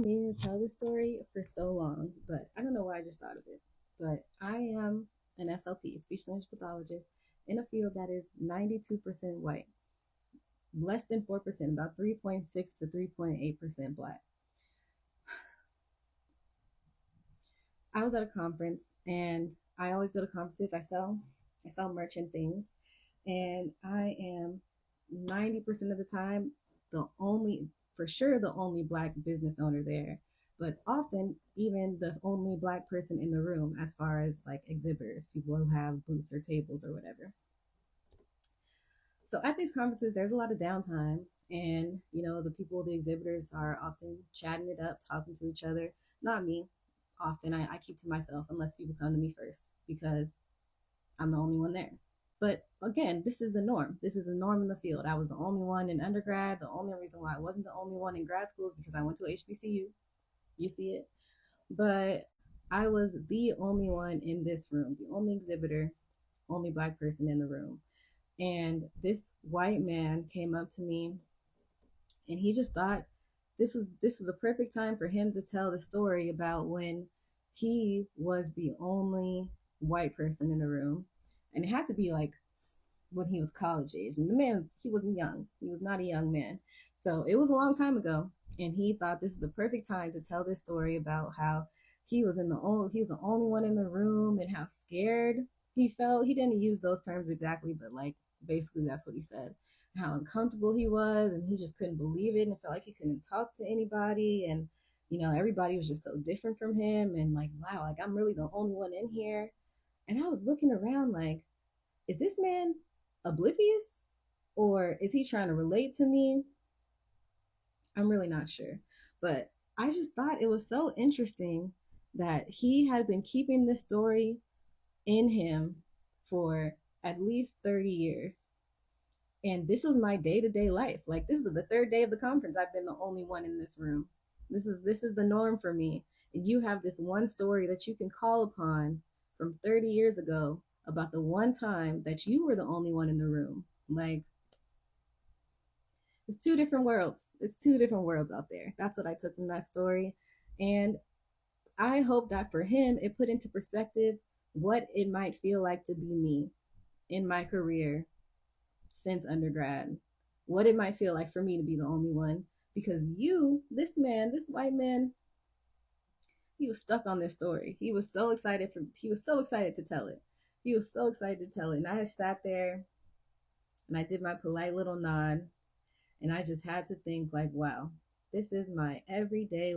meaning to tell this story for so long, but I don't know why I just thought of it. But I am an SLP, speech language pathologist, in a field that is 92% white, less than 4%, about 3.6 to 3.8% black. I was at a conference, and I always go to conferences. I sell merch and things, and I am 90% of the time the only, for sure, the only black business owner there, but often even the only black person in the room as far as like exhibitors, people who have booths or tables or whatever. So at these conferences, there's a lot of downtime, and the people, the exhibitors, are often chatting it up, talking to each other. Not me. Often I keep to myself unless people come to me first because I'm the only one there. But again, this is the norm. This is the norm in the field. I was the only one in undergrad. The only reason why I wasn't the only one in grad school is because I went to HBCU. You see it. But I was the only one in this room, the only exhibitor, only black person in the room. And this white man came up to me, and he just thought this is the perfect time for him to tell the story about when he was the only white person in the room. And it had to be like when he was college age. And the man, he wasn't young. He was not a young man. So it was a long time ago. And he thought this is the perfect time to tell this story about how he was the only one in the room and how scared he felt. He didn't use those terms exactly, but like basically that's what he said. How uncomfortable he was, and he just couldn't believe it and felt like he couldn't talk to anybody. And everybody was just so different from him, and like, wow, like I'm really the only one in here. And I was looking around like, is this man oblivious, or is he trying to relate to me? I'm really not sure. But I just thought it was so interesting that he had been keeping this story in him for at least 30 years. And this was my day-to-day life. Like, this is the third day of the conference. I've been the only one in this room. This is the norm for me. And you have this one story that you can call upon from 30 years ago about the one time that you were the only one in the room. Like, it's two different worlds. It's two different worlds out there. That's what I took from that story. And I hope that for him, it put into perspective what it might feel like to be me in my career since undergrad. What it might feel like for me to be the only one. Because this man, this white man, he was stuck on this story. He was so excited to tell it. He was so excited to tell it. And I just sat there and I did my polite little nod, and I just had to think like, wow, this is my everyday